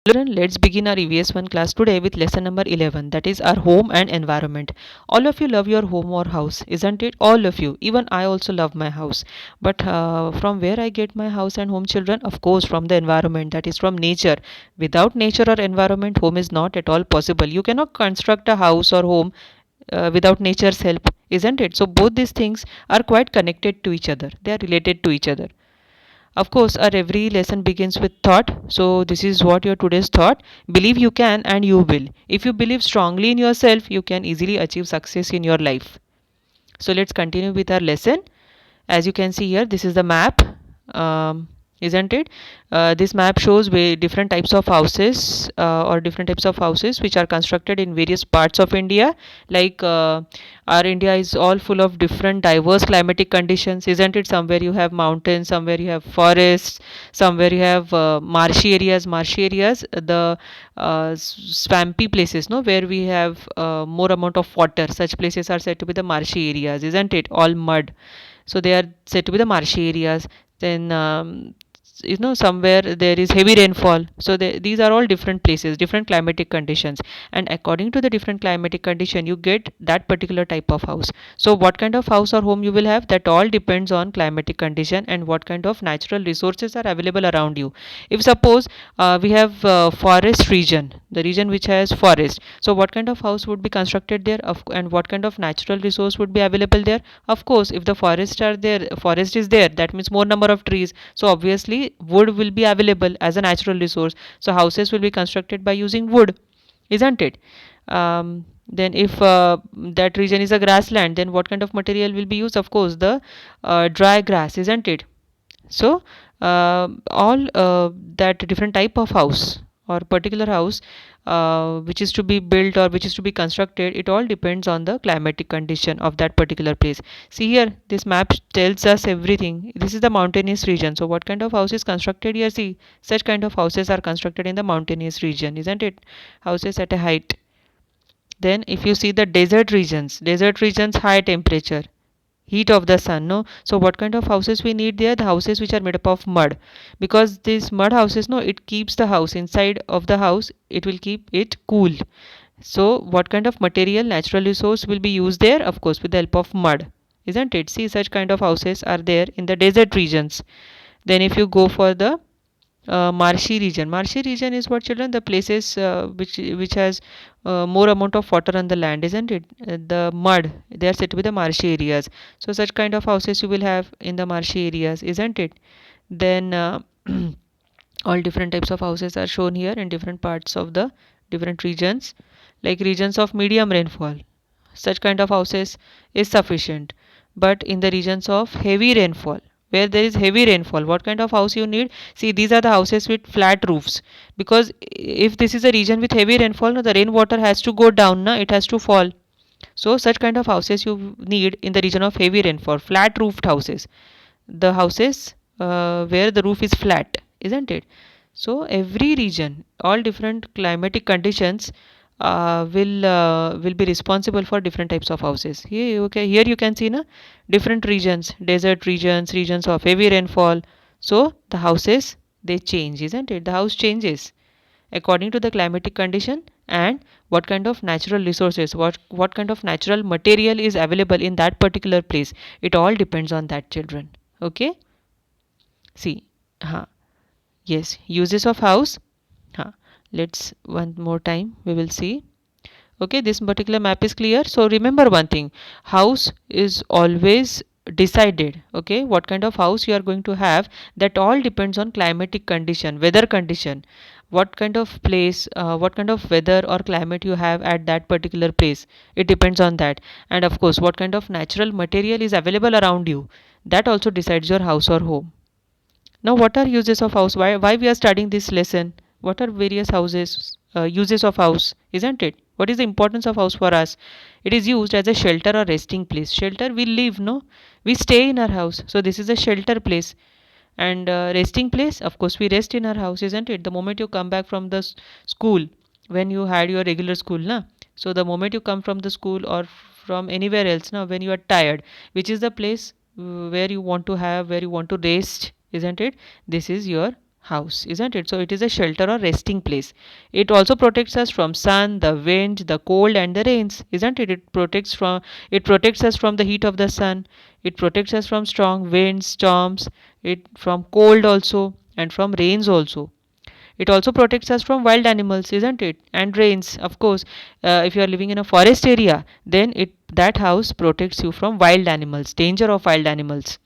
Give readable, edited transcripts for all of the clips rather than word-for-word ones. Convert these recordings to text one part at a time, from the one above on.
Children, let's begin our EVS 1 class today with lesson number 11, that is our home and environment. All of you love your home or house, isn't it? All of you. Even I also love my house. But from where I get my house and home, children? Of course, from the environment, that is from nature. Without nature or environment, home is not at all possible. You cannot construct a house or home without nature's help, isn't it? So both these things are quite connected to each other. They are related to each other. Of course, our every lesson begins with thought. So, this is what your today's thought. Believe you can and you will. If you believe strongly in yourself, you can easily achieve success in your life. So, let's continue with our lesson. As you can see here, this is the map. Um, isn't it? This map shows different types of houses or different types of houses which are constructed in various parts of India. Like our India is all full of different diverse climatic conditions, isn't it? Somewhere you have mountains, somewhere you have forests, somewhere you have marshy areas. Marshy areas, the swampy places, no, where we have more amount of water. Such places are said to be the marshy areas, isn't it? All mud, so they are said to be the marshy areas. Then somewhere there is heavy rainfall, so these are all different places, different climatic conditions, and according to the different climatic condition you get that particular type of house. So what kind of house or home you will have, that all depends on climatic condition and what kind of natural resources are available around you. If suppose we have forest region, the region which has forest, so what kind of house would be constructed there, and what kind of natural resource would be available there? Of course, if the forest is there, that means more number of trees, so obviously wood will be available as a natural resource, so houses will be constructed by using wood, isn't it? Then if that region is a grassland, then what kind of material will be used? Of course, the dry grass, isn't it? So all that different type of house or particular house which is to be built or which is to be constructed, it all depends on the climatic condition of that particular place. See here, this map tells us everything. This is the mountainous region, so what kind of house is constructed here? See, such kind of houses are constructed in the mountainous region, isn't it? Houses at a height. Then if you see the desert regions, high temperature, heat of the sun, no, so what kind of houses we need there? The houses which are made up of mud, because these mud houses, no, it keeps the house inside of the house, it will keep it cool. So what kind of material, natural resource will be used there? Of course, with the help of mud, isn't it? See, such kind of houses are there in the desert regions. Then if you go for the marshy region is what, children? The places which has more amount of water on the land, isn't it? The mud, they are said to be the marshy areas, so such kind of houses you will have in the marshy areas, isn't it? Then all different types of houses are shown here in different parts of the different regions. Like regions of medium rainfall, such kind of houses is sufficient. But in the regions of heavy rainfall, where there is heavy rainfall, what kind of house you need? See, these are the houses with flat roofs, because if this is a region with heavy rainfall, no, the rainwater has to go down, na, it has to fall. So such kind of houses you need in the region of heavy rainfall, flat roofed houses, the houses where the roof is flat, isn't it? So every region, all different climatic conditions will be responsible for different types of houses. Here, okay, here you can see na, different regions, desert regions, regions of heavy rainfall. So the houses, they change, isn't it? The house changes according to the climatic condition and what kind of natural resources, what kind of natural material is available in that particular place. It all depends on that, children. Okay. See, huh. Yes, uses of house. Huh. Let's one more time we will see. Okay, this particular map is clear. So remember one thing, house is always decided. Okay, what kind of house you are going to have, that all depends on climatic condition, weather condition, what kind of place, what kind of weather or climate you have at that particular place, it depends on that. And of course, what kind of natural material is available around you, that also decides your house or home. Now, what are uses of house? Why we are studying this lesson? What are various houses, uses of house, isn't it? What is the importance of house for us? It is used as a shelter or resting place. Shelter, we live, no? We stay in our house. So, this is a shelter place. And resting place, of course, we rest in our house, isn't it? The moment you come back from the school, when you had your regular school, na? So, the moment you come from the school or from anywhere else, now, when you are tired, which is the place where you want to have, where you want to rest, isn't it? This is your house, isn't it? So it is a shelter or resting place. It also protects us from sun, the wind, the cold and the rains, isn't it? It protects us from the heat of the sun. It protects us from strong winds, storms, it from cold also, and from rains also. It also protects us from wild animals, isn't it? And rains, of course. If you are living in a forest area, then it that house protects you from wild animals, danger of wild animals.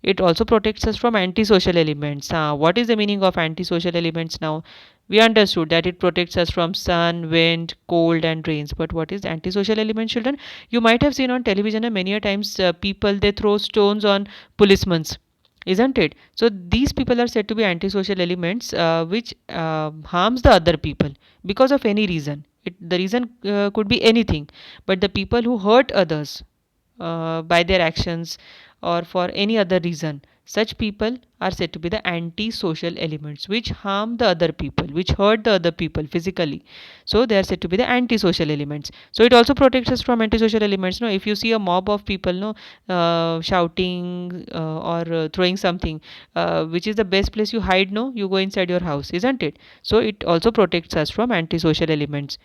It also protects us from antisocial elements. What is the meaning of antisocial elements now? We understood that it protects us from sun, wind, cold, and rains. But what is antisocial element, children? You might have seen on television many a times people they throw stones on policemen, isn't it? So these people are said to be antisocial elements which harms the other people because of any reason. The reason could be anything, but the people who hurt others by their actions or for any other reason, such people are said to be the anti-social elements which harm the other people, which hurt the other people physically. So they are said to be the anti-social elements. So it also protects us from anti-social elements. No, if you see a mob of people, no, shouting or throwing something, which is the best place you hide? No, you go inside your house, isn't it? So it also protects us from anti-social elements.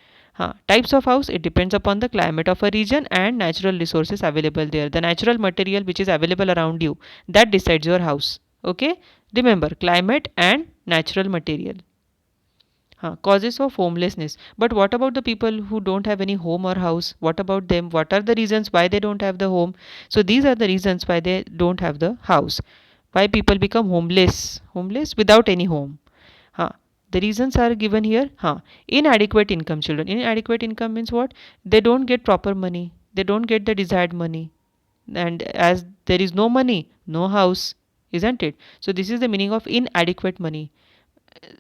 Types of house, it depends upon the climate of a region and natural resources available there. The natural material which is available around you, that decides your house. Okay, remember climate and natural material. Causes of homelessness. But what about the people who don't have any home or house? What about them? What are the reasons why they don't have the home? So these are the reasons why they don't have the house. Why people become homeless? Homeless without any home. Huh. The reasons are given here. Inadequate income, children. Inadequate income means what? They don't get proper money. They don't get the desired money. And as there is no money, no house, isn't it? So this is the meaning of inadequate money.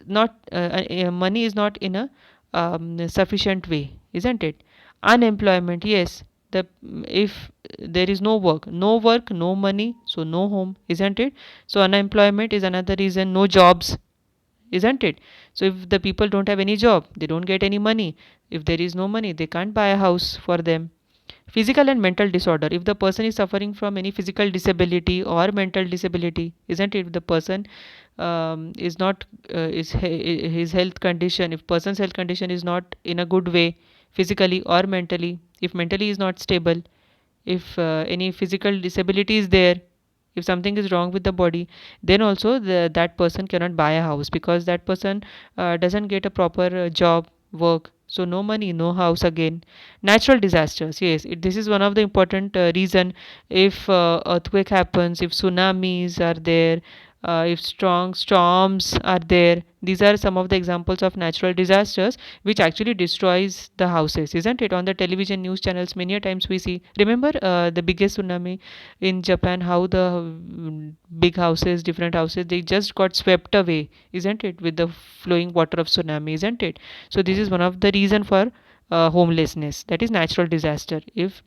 Not money is not in a sufficient way, isn't it? Unemployment, yes. The if there is no work, no money, so no home, isn't it? So unemployment is another reason. No jobs, isn't it? So if the people don't have any job, they don't get any money. If there is no money, they can't buy a house for them. Physical and mental disorder, if the person is suffering from any physical disability or mental disability, isn't it? If the person is not his health condition, if person's health condition is not in a good way physically or mentally, if mentally is not stable, if any physical disability is there, if something is wrong with the body, then also that person cannot buy a house because that person doesn't get a proper job work. So no money, no house again. Natural disasters, yes, this is one of the important reason. If earthquake happens, if tsunamis are there, if strong storms are there, these are some of the examples of natural disasters which actually destroys the houses, isn't it? On the television news channels many a times we see, remember the biggest tsunami in Japan, how the big houses, different houses, they just got swept away, isn't it, with the flowing water of tsunami, isn't it? So this is one of the reason for homelessness, that is natural disaster. If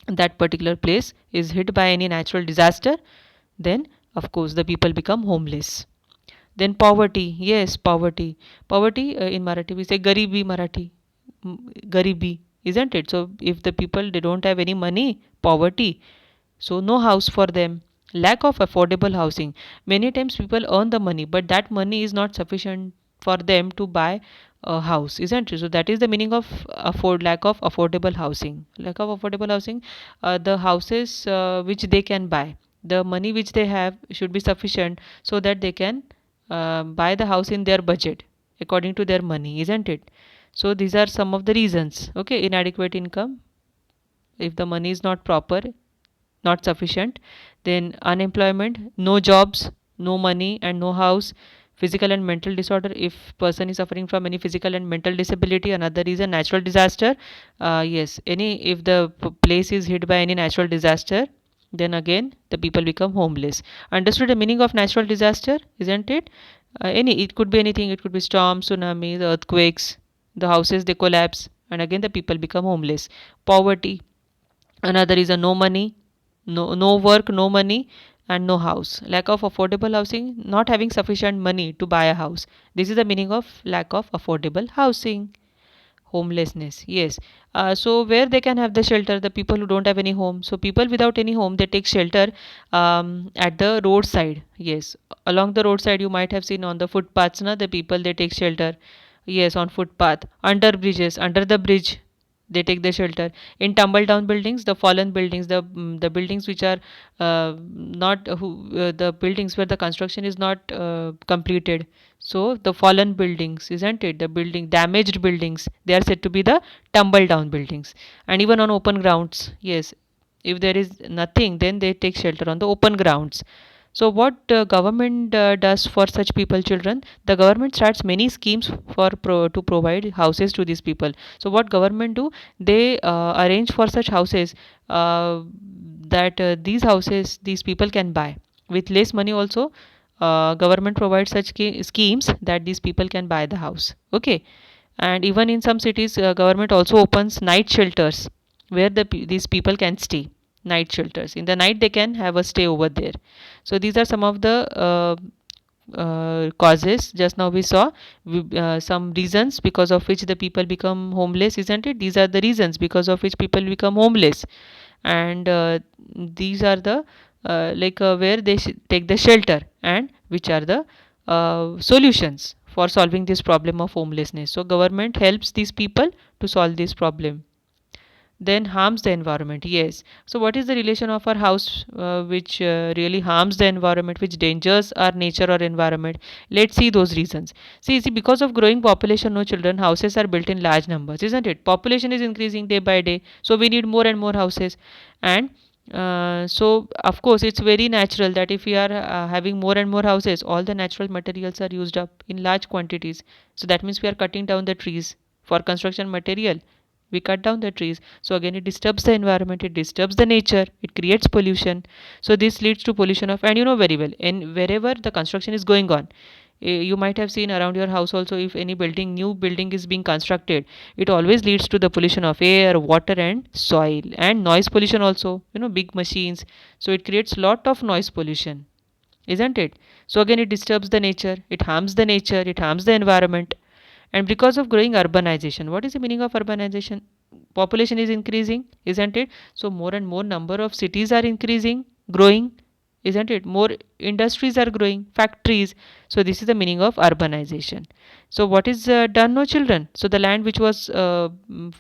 that particular place is hit by any natural disaster, then of course the people become homeless. Then poverty, yes, poverty in Marathi we say garibi, Marathi, garibi, isn't it? So if the people they don't have any money, poverty, so no house for them. Lack of affordable housing, many times people earn the money but that money is not sufficient for them to buy a house, isn't it? So that is the meaning of lack of affordable housing. Lack of affordable housing, the houses which they can buy, the money which they have should be sufficient so that they can buy the house in their budget according to their money, isn't it? So these are some of the reasons. Okay, inadequate income, if the money is not proper, not sufficient. Then unemployment, no jobs, no money and no house. Physical and mental disorder, if person is suffering from any physical and mental disability. Another reason, natural disaster, yes, any if the place is hit by any natural disaster, then again the people become homeless. Understood the meaning of natural disaster, isn't it? Any, it could be anything, it could be storms, tsunamis, earthquakes, the houses they collapse and again the people become homeless. Poverty, another is a no money, no work, no money and no house. Lack of affordable housing, not having sufficient money to buy a house. This is the meaning of lack of affordable housing. Homelessness, yes. So where they can have the shelter, the people who don't have any home, so people without any home, they take shelter at the roadside. Yes, along the roadside you might have seen on the footpaths, na, the people they take shelter. Yes, on footpath, under bridges, under the bridge they take the shelter. In tumble down buildings, the fallen buildings, the buildings which are not who the buildings where the construction is not completed, so the fallen buildings, isn't it, the building damaged buildings, they are said to be the tumble down buildings. And even on open grounds, yes, if there is nothing, then they take shelter on the open grounds. So what government does for such people, children? The government starts many schemes to provide houses to these people. So what government do? They arrange for such houses that these houses these people can buy with less money also. Government provides such schemes that these people can buy the house. Okay, and even in some cities, government also opens night shelters where these people can stay. Night shelters, in the night they can have a stay over there. So these are some of the causes. Just now we saw some reasons because of which the people become homeless, isn't it? These are the reasons because of which people become homeless. And these are the where they take the shelter, and which are the solutions for solving this problem of homelessness. So government helps these people to solve this problem. Then harms the environment, yes. So what is the relation of our house which really harms the environment, which dangers our nature or environment? Let's see those reasons. See, because of growing population, no, children, houses are built in large numbers, isn't it? Population is increasing day by day, so we need more and more houses. And so of course it's very natural that if we are having more and more houses, all the natural materials are used up in large quantities. So that means we are cutting down the trees for construction material. We cut down the trees, so again it disturbs the environment, it disturbs the nature, it creates pollution. So this leads to pollution of, and you know very well, and wherever the construction is going on, you might have seen around your house also, if any new building is being constructed, it always leads to the pollution of air, water and soil, and noise pollution also, big machines. So it creates lot of noise pollution, isn't it? So again it disturbs the nature, it harms the nature, it harms the environment. And because of growing urbanization, what is the meaning of urbanization? Population is increasing, isn't it? So more and more number of cities are increasing, growing, isn't it? More industries are growing, factories. So this is the meaning of urbanization. So what is done, no, children? So the land which was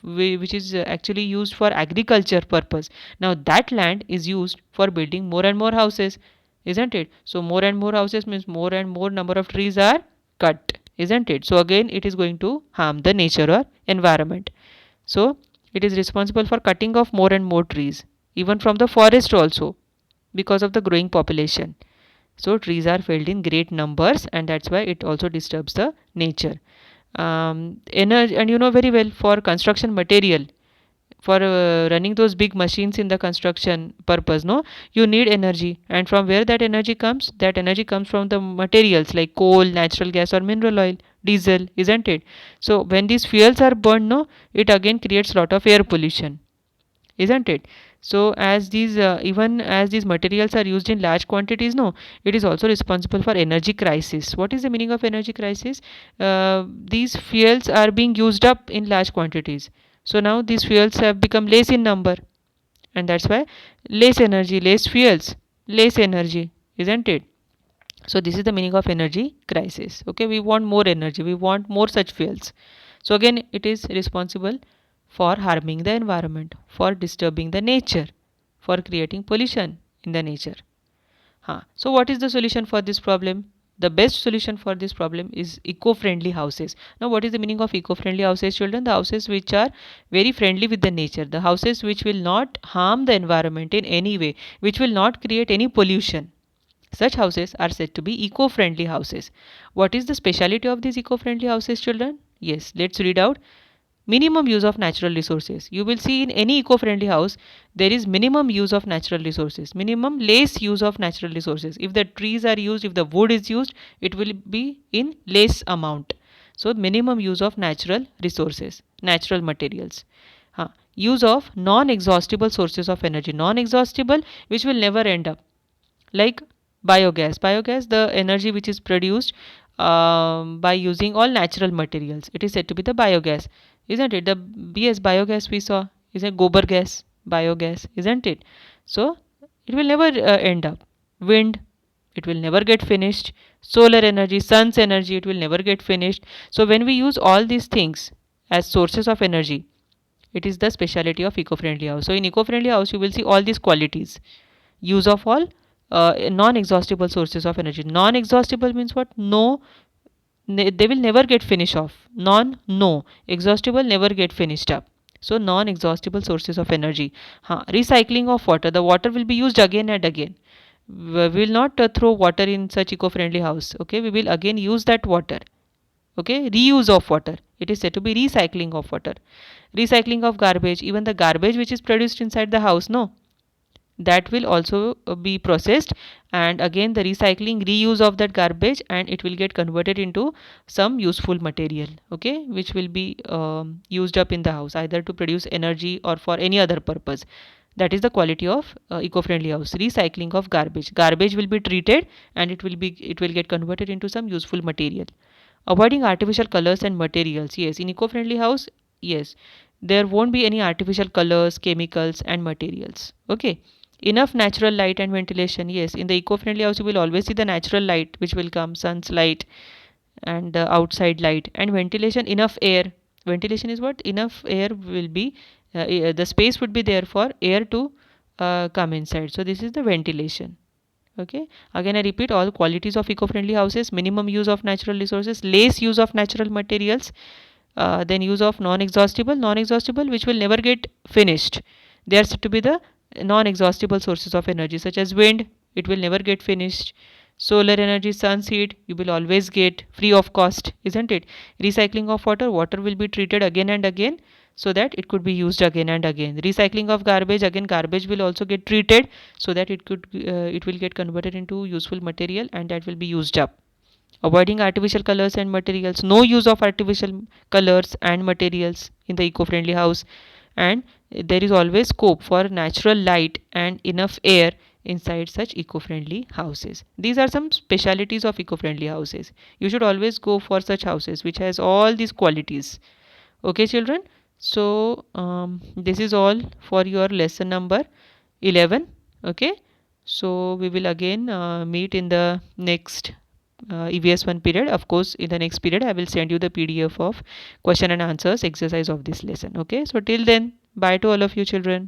which is actually used for agriculture purpose, now that land is used for building more and more houses, isn't it? So more and more houses means more and more number of trees are cut, isn't it? So again it is going to harm the nature or environment. So it is responsible for cutting off more and more trees, even from the forest also, because of the growing population. So trees are felled in great numbers, and that's why it also disturbs the nature. Energy, and you know very well, for construction material, for running those big machines in the construction purpose, no, you need energy. And from where that energy comes? That energy comes from the materials like coal, natural gas or mineral oil, diesel, isn't it? So when these fuels are burned, no, it again creates lot of air pollution, isn't it? So as these even as these materials are used in large quantities, no, it is also responsible for energy crisis. What is the meaning of energy crisis? These fuels are being used up in large quantities, so now these fuels have become less in number, and that's why less energy, less fuels, less energy, isn't it? So this is the meaning of energy crisis. Okay, we want more energy, we want more such fuels. So again it is responsible for harming the environment, for disturbing the nature, for creating pollution in the nature. So what is the solution for this problem? The best solution for this problem is eco-friendly houses. Now what is the meaning of eco-friendly houses, children? The houses which are very friendly with the nature, the houses which will not harm the environment in any way, which will not create any pollution. Such houses are said to be eco-friendly houses. What is the speciality of these eco-friendly houses, children? Yes, let's read out. Minimum use of natural resources. You will see in any eco-friendly house there is minimum use of natural resources, minimum less use of natural resources. If the trees are used, if the wood is used, it will be in less amount. So minimum use of natural resources, natural materials. Use of non-exhaustible sources of energy, non-exhaustible, which will never end up, like biogas. Biogas, the energy which is produced by using all natural materials. It is said to be the biogas, isn't it? The BS biogas we saw is a gobar gas, biogas, isn't it? So it will never end up. Wind, it will never get finished. Solar energy, sun's energy, it will never get finished. So when we use all these things as sources of energy, it is the speciality of eco-friendly house. So in eco-friendly house, you will see all these qualities. Use of all non-exhaustible sources of energy. Non-exhaustible means what? No, they will never get finished off. No. Exhaustible, never get finished up. So non-exhaustible sources of energy. Recycling of water. The water will be used again and again. We will not throw water in such eco-friendly house. Okay, we will again use that water. Okay, reuse of water. It is said to be recycling of water. Recycling of garbage. Even the garbage which is produced inside the house, no, that will also be processed, and again the recycling, reuse of that garbage, and it will get converted into some useful material, okay, which will be used up in the house either to produce energy or for any other purpose. That is the quality of eco-friendly house. Recycling of garbage will be treated, and it will get converted into some useful material. Avoiding artificial colors and materials. Yes, in eco-friendly house, yes, there won't be any artificial colors, chemicals, and materials. Okay. Enough natural light and ventilation. Yes, in the eco-friendly house, you will always see the natural light which will come, sun's light and outside light, and ventilation, enough air. Ventilation is what? Enough air will be, the space would be there for air to come inside. So this is the ventilation. Okay, again I repeat, all qualities of eco-friendly houses: minimum use of natural resources, less use of natural materials, then use of non-exhaustible which will never get finished. They are said to be the non-exhaustible sources of energy, such as wind, it will never get finished. Solar energy, sun's heat, you will always get free of cost, isn't it? Recycling of water will be treated again and again so that it could be used again and again. Recycling of garbage, again garbage will also get treated so that it will get converted into useful material, and that will be used up. Avoiding artificial colors and materials, no use of artificial colors and materials in the eco-friendly house, and there is always scope for natural light and enough air inside such eco-friendly houses. These are some specialities of eco-friendly houses. You should always go for such houses which has all these qualities. Okay children, so this is all for your lesson number 11. Okay, so we will again meet in the next EVS1 period. Of course, in the next period I will send you the PDF of question and answers exercise of this lesson. Okay, so till then, bye to all of you children.